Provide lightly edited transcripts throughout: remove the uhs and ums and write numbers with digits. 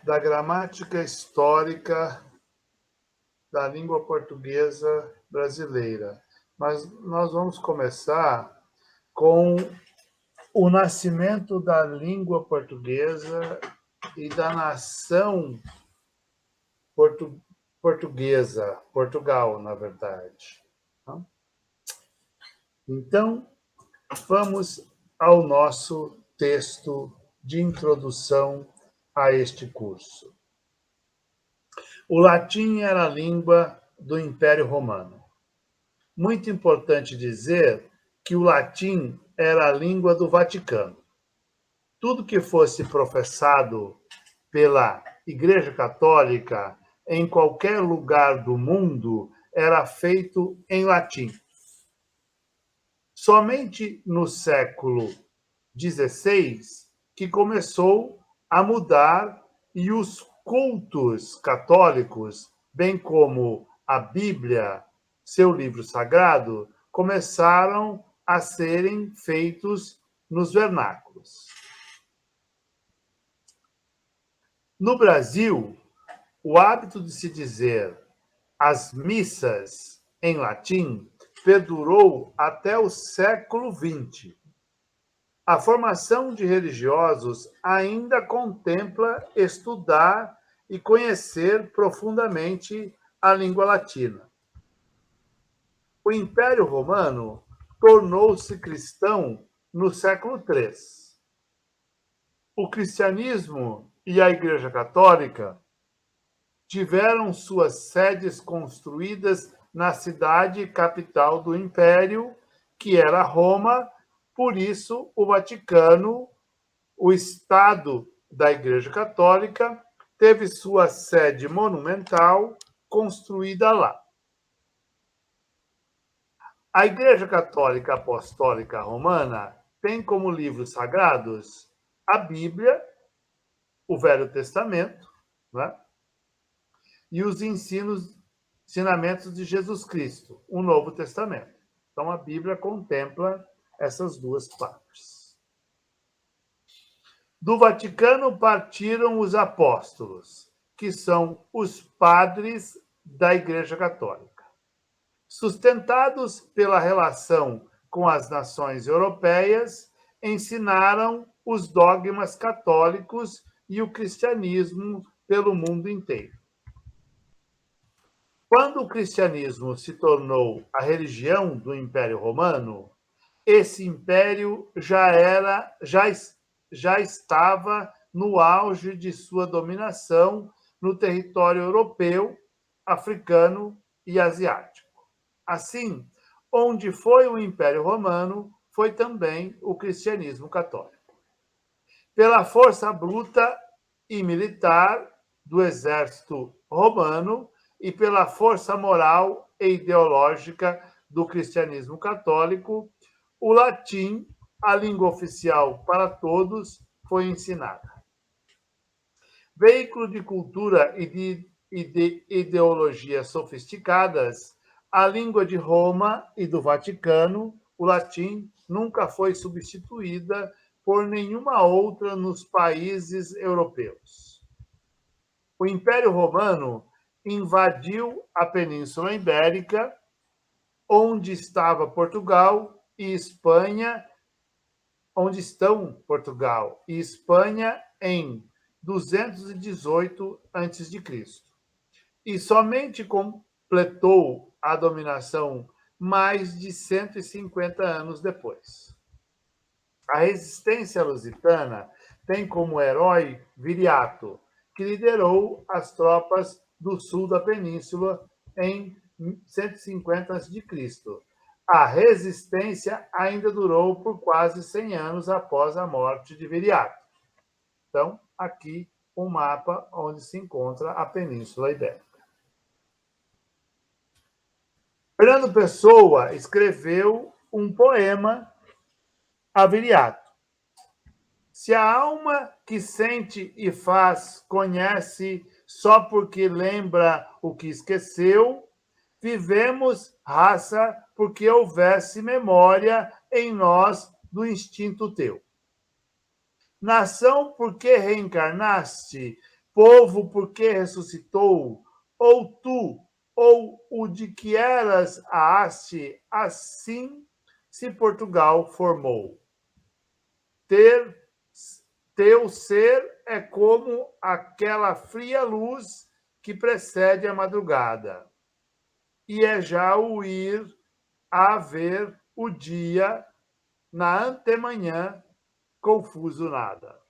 da gramática histórica da língua portuguesa brasileira. Mas nós vamos começar com o nascimento da língua portuguesa e da nação portuguesa, Portugal, na verdade. Então, vamos ao nosso texto de introdução a este curso. O latim era a língua do Império Romano. Muito importante dizer que o latim era a língua do Vaticano. Tudo que fosse professado pela Igreja Católica em qualquer lugar do mundo era feito em latim. Somente no século XVI que começou a mudar e os cultos católicos, bem como a Bíblia, seu livro sagrado, começaram a serem feitos nos vernáculos. No Brasil, o hábito de se dizer as missas em latim perdurou até o século XX. A formação de religiosos ainda contempla estudar e conhecer profundamente a língua latina. O Império Romano tornou-se cristão no século III. O cristianismo e a Igreja Católica tiveram suas sedes construídas na cidade capital do Império, que era Roma. Por isso, o Vaticano, o Estado da Igreja Católica, teve sua sede monumental construída lá. A Igreja Católica Apostólica Romana tem como livros sagrados a Bíblia, o Velho Testamento, né? E os ensinamentos de Jesus Cristo, o Novo Testamento. Então, a Bíblia contempla essas duas partes. Do Vaticano partiram os apóstolos, que são os padres da Igreja Católica. Sustentados pela relação com as nações europeias, ensinaram os dogmas católicos e o cristianismo pelo mundo inteiro. Quando o cristianismo se tornou a religião do Império Romano, esse império já estava no auge de sua dominação no território europeu, africano e asiático. Assim, onde foi o Império Romano, foi também o cristianismo católico. Pela força bruta e militar do exército romano e pela força moral e ideológica do cristianismo católico, o latim, a língua oficial para todos, foi ensinada. Veículo de cultura e de ideologias sofisticadas, a língua de Roma e do Vaticano, o latim, nunca foi substituída por nenhuma outra nos países europeus. O Império Romano invadiu a Península Ibérica, onde estava Portugal e Espanha, onde estão Portugal e Espanha em 218 a.C. E somente completou a dominação mais de 150 anos depois. A resistência lusitana tem como herói Viriato, que liderou as tropas do sul da península em 150 a.C. A resistência ainda durou por quase 100 anos após a morte de Viriato. Então, aqui um mapa onde se encontra a Península Ibérica. Fernando Pessoa escreveu um poema a Viriato. Se a alma que sente e faz conhece só porque lembra o que esqueceu, vivemos, raça, porque houvesse memória em nós do instinto teu. Nação, porque reencarnaste, povo, por que ressuscitou? Ou tu, ou o de que eras a haste, assim se Portugal formou. Ter, teu ser é como aquela fria luz que precede a madrugada, e é já o ir a ver o dia na antemanhã, confuso nada.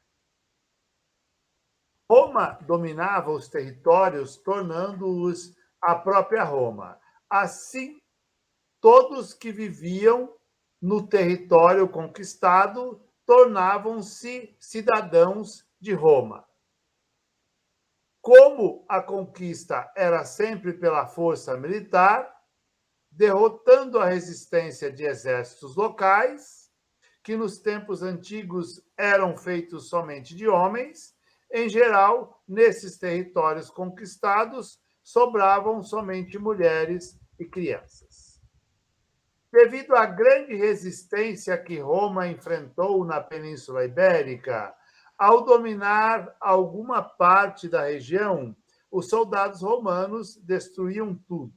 Roma dominava os territórios, tornando-os a própria Roma. Assim, todos que viviam no território conquistado tornavam-se cidadãos de Roma. Como a conquista era sempre pela força militar, derrotando a resistência de exércitos locais, que nos tempos antigos eram feitos somente de homens, em geral, nesses territórios conquistados, sobravam somente mulheres e crianças. Devido à grande resistência que Roma enfrentou na Península Ibérica, ao dominar alguma parte da região, os soldados romanos destruíam tudo.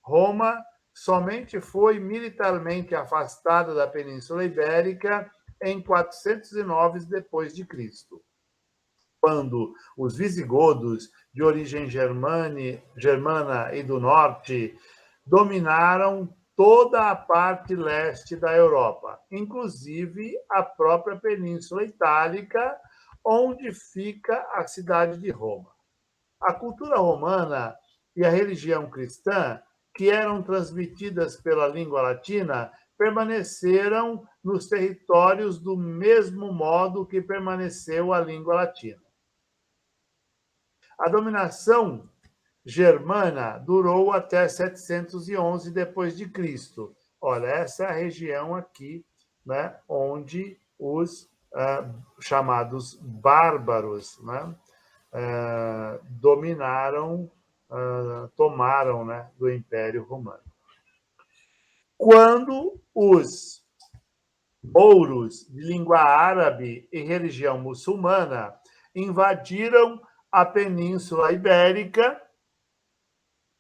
Roma somente foi militarmente afastada da Península Ibérica em 409 depois de Cristo, quando os visigodos de origem germana e do norte dominaram toda a parte leste da Europa, inclusive a própria Península Itálica, onde fica a cidade de Roma. A cultura romana e a religião cristã, que eram transmitidas pela língua latina, permaneceram nos territórios do mesmo modo que permaneceu a língua latina. A dominação germana durou até 711 depois de Cristo. Olha, essa é a região aqui, né, onde os chamados bárbaros, né, dominaram, tomaram, né, do Império Romano. Quando os mouros de língua árabe e religião muçulmana invadiram a Península Ibérica,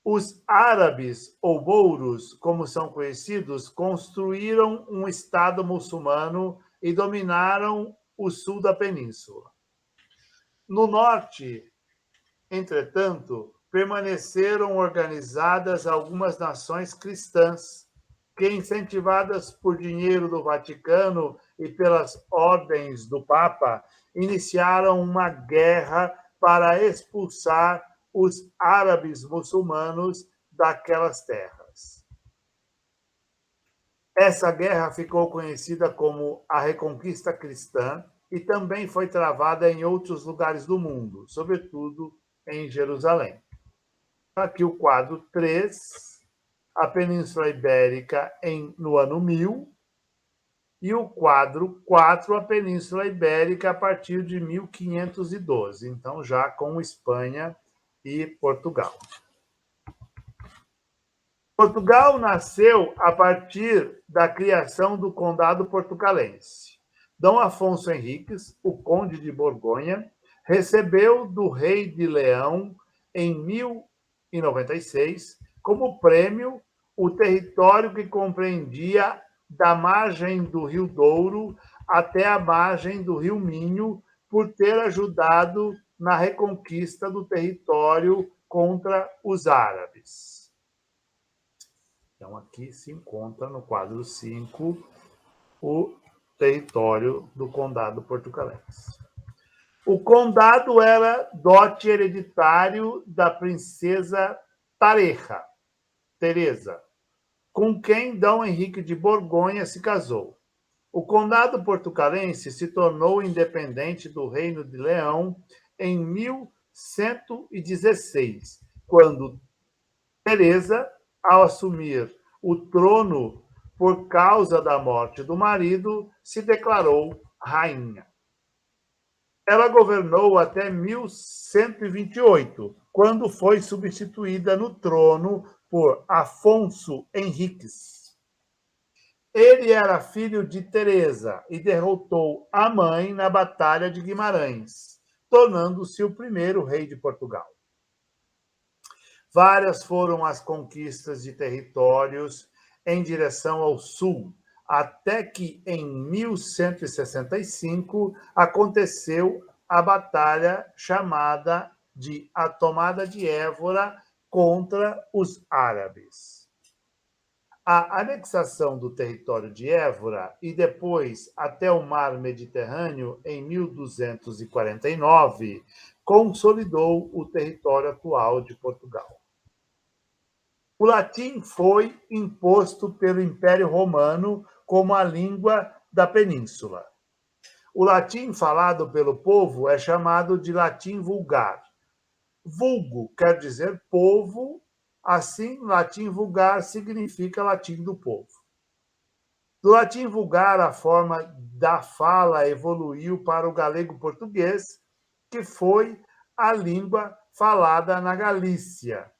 os árabes, ou mouros, como são conhecidos, construíram um Estado muçulmano e dominaram o sul da península. No norte, entretanto, permaneceram organizadas algumas nações cristãs, que, incentivadas por dinheiro do Vaticano e pelas ordens do Papa, iniciaram uma guerra para expulsar os árabes muçulmanos daquelas terras. Essa guerra ficou conhecida como a Reconquista Cristã e também foi travada em outros lugares do mundo, sobretudo em Jerusalém. Aqui o quadro 3, a Península Ibérica no ano 1000, e o quadro 4, a Península Ibérica a partir de 1512, então já com Espanha e Portugal. Portugal nasceu a partir da criação do Condado Portucalense. Dom Afonso Henriques, o Conde de Borgonha, recebeu do Rei de Leão, em 1096, como prêmio, o território que compreendia da margem do Rio Douro até a margem do Rio Minho, por ter ajudado na reconquista do território contra os árabes. Então, aqui se encontra no quadro 5 o território do Condado Portucalense. O condado era dote hereditário da princesa Teresa, com quem Dom Henrique de Borgonha se casou. O condado portucalense se tornou independente do Reino de Leão em 1116, quando Teresa, ao assumir o trono por causa da morte do marido, se declarou rainha. Ela governou até 1128, quando foi substituída no trono por Afonso Henriques. Ele era filho de Teresa e derrotou a mãe na Batalha de Guimarães, tornando-se o primeiro rei de Portugal. Várias foram as conquistas de territórios em direção ao sul, até que, em 1165, aconteceu a batalha chamada de a Tomada de Évora contra os árabes. A anexação do território de Évora e depois até o mar Mediterrâneo em 1249 consolidou o território atual de Portugal. O latim foi imposto pelo Império Romano como a língua da península. O latim falado pelo povo é chamado de latim vulgar. Vulgo quer dizer povo, assim, latim vulgar significa latim do povo. Do latim vulgar, a forma da fala evoluiu para o galego-português, que foi a língua falada na Galícia,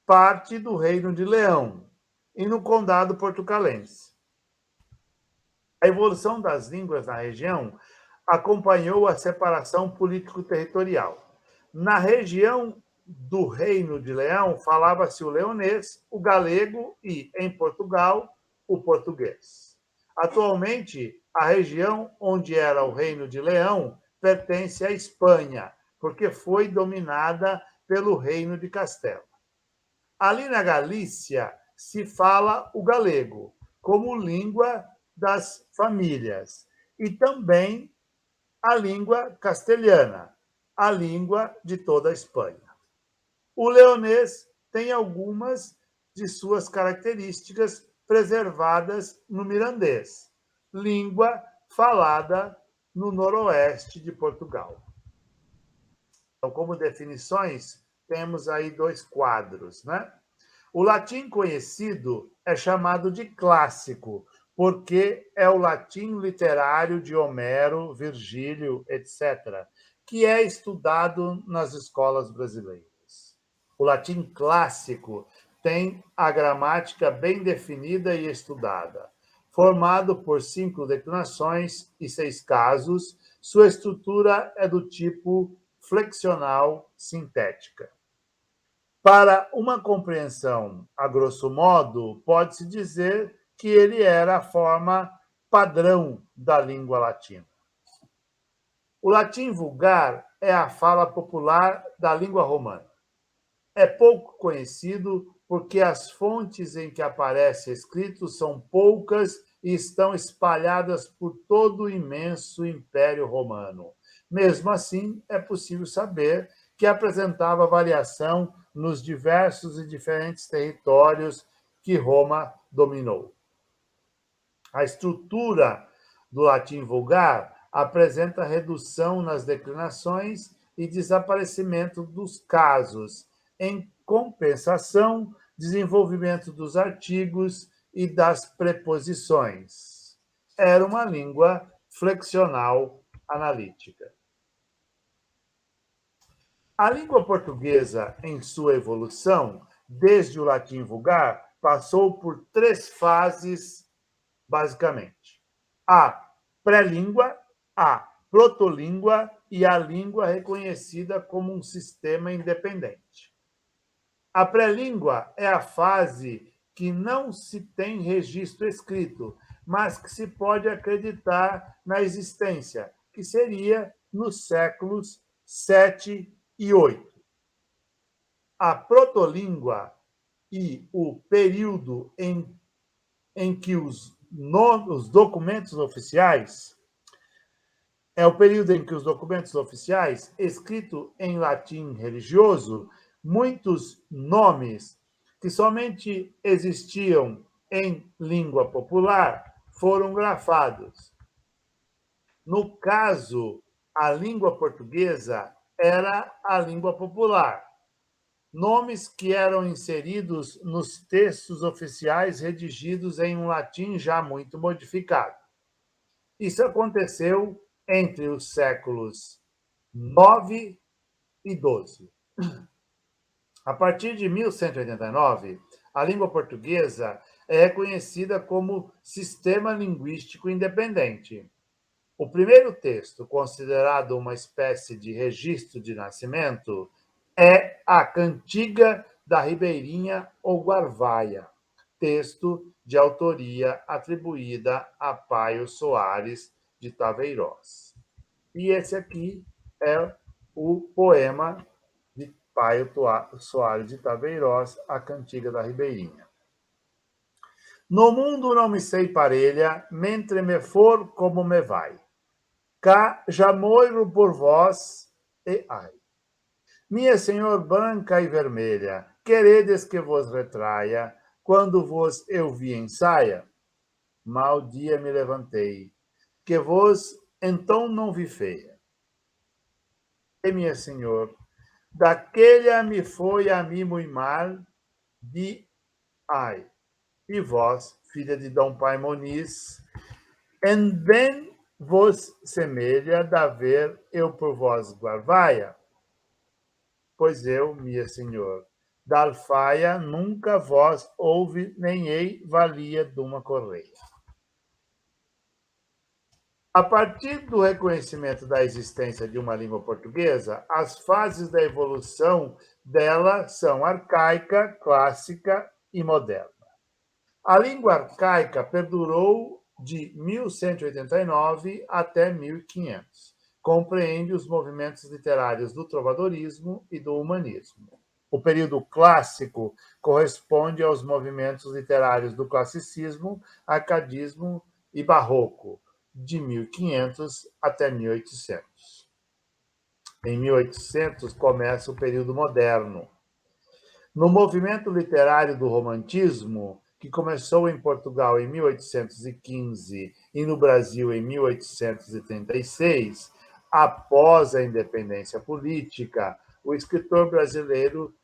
parte do Reino de Leão, e no Condado Portucalense. A evolução das línguas na região acompanhou a separação político-territorial. Na região do Reino de Leão, falava-se o leonês, o galego e, em Portugal, o português. Atualmente, a região onde era o Reino de Leão pertence à Espanha, porque foi dominada pelo Reino de Castela. Ali na Galícia se fala o galego como língua das famílias e também a língua castelhana, a língua de toda a Espanha. O leonês tem algumas de suas características preservadas no mirandês, língua falada no noroeste de Portugal. Então, como definições, temos aí dois quadros, né? O latim conhecido é chamado de clássico, porque é o latim literário de Homero, Virgílio, etc., que é estudado nas escolas brasileiras. O latim clássico tem a gramática bem definida e estudada. Formado por 5 declinações e 6 casos, sua estrutura é do tipo flexional sintética. Para uma compreensão, a grosso modo, pode-se dizer que ele era a forma padrão da língua latina. O latim vulgar é a fala popular da língua romana. É pouco conhecido porque as fontes em que aparece escrito são poucas e estão espalhadas por todo o imenso Império Romano. Mesmo assim, é possível saber que apresentava variação nos diversos e diferentes territórios que Roma dominou. A estrutura do latim vulgar apresenta redução nas declinações e desaparecimento dos casos, em compensação, desenvolvimento dos artigos e das preposições. Era uma língua flexional analítica. A língua portuguesa, em sua evolução, desde o latim vulgar, passou por 3 fases, basicamente. A pré-língua, a protolíngua e a língua reconhecida como um sistema independente. A pré-língua é a fase que não se tem registro escrito, mas que se pode acreditar na existência, que seria nos séculos 7 e 8. A protolíngua e o período em que os documentos oficiais é o período em que os documentos oficiais, escritos em latim religioso, muitos nomes que somente existiam em língua popular foram grafados. No caso, a língua portuguesa era a língua popular. Nomes que eram inseridos nos textos oficiais redigidos em um latim já muito modificado. Isso aconteceu entre os séculos 9 e 12. A partir de 1189, a língua portuguesa é reconhecida como sistema linguístico independente. O primeiro texto, considerado uma espécie de registro de nascimento, é a Cantiga da Ribeirinha ou Guarvaia, texto de autoria atribuída a Paio Soares de Taveirós. E esse aqui é o poema de Paio Soares de Taveirós, A Cantiga da Ribeirinha. No mundo não me sei parelha, mentre me for como me vai. Cá já moiro por vós e ai. Minha senhor branca e vermelha, queredes que vos retraia, quando vos eu vi em saia? Mal dia me levantei, que vos então não vi feia. E minha senhor, daquele me foi a mim muito mal, de ai. E vós, filha de Dom Pai Moniz, em bem vos semelha da ver eu por vós guarvaia? Pois eu, minha senhor, da alfaia nunca vós houve, nem ei valia de uma correia. A partir do reconhecimento da existência de uma língua portuguesa, as fases da evolução dela são arcaica, clássica e moderna. A língua arcaica perdurou de 1189 até 1500. Compreende os movimentos literários do trovadorismo e do humanismo. O período clássico corresponde aos movimentos literários do classicismo, arcadismo e barroco, de 1500 até 1800. Em 1800 começa o período moderno. No movimento literário do romantismo, que começou em Portugal em 1815 e no Brasil em 1836, após a independência política, o escritor brasileiro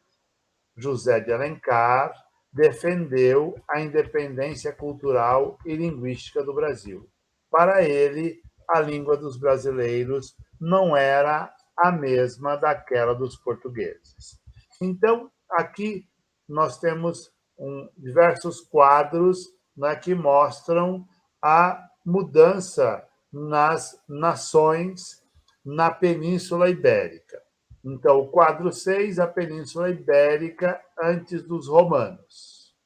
José de Alencar defendeu a independência cultural e linguística do Brasil. Para ele, a língua dos brasileiros não era a mesma daquela dos portugueses. Então, aqui nós temos diversos quadros, né, que mostram a mudança nas nações na Península Ibérica. Então, o quadro 6, a Península Ibérica antes dos romanos.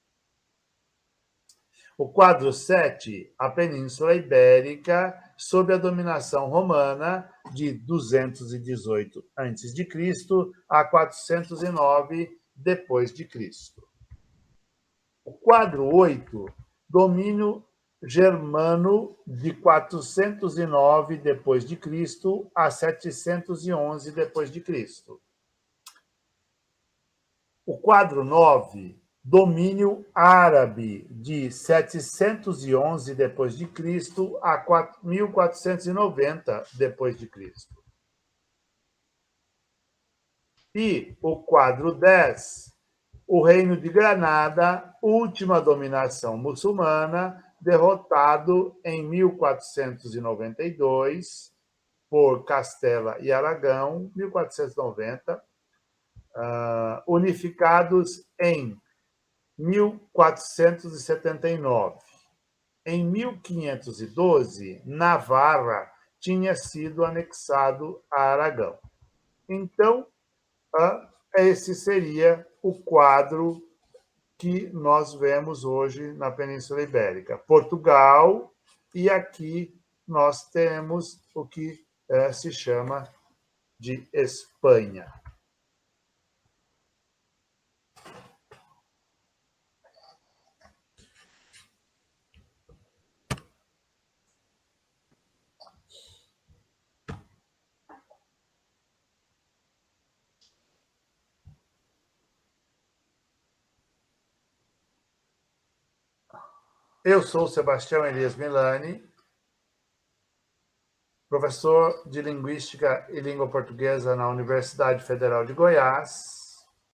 O quadro 7, a Península Ibérica sob a dominação romana de 218 a.C. a 409 depois de Cristo. O quadro 8, domínio germano de 409 depois de Cristo a 711 depois de Cristo. O quadro 9, domínio árabe de 711 depois de Cristo a 1490 depois de Cristo. E o quadro 10, o Reino de Granada, última dominação muçulmana, derrotado em 1492 por Castela e Aragão, 1490, unificados em 1479. Em 1512, Navarra tinha sido anexado a Aragão. Então, esse seria o quadro que nós vemos hoje na Península Ibérica. Portugal, e aqui nós temos o que se chama de Espanha. Eu sou Sebastião Elias Milani, professor de Linguística e Língua Portuguesa na Universidade Federal de Goiás,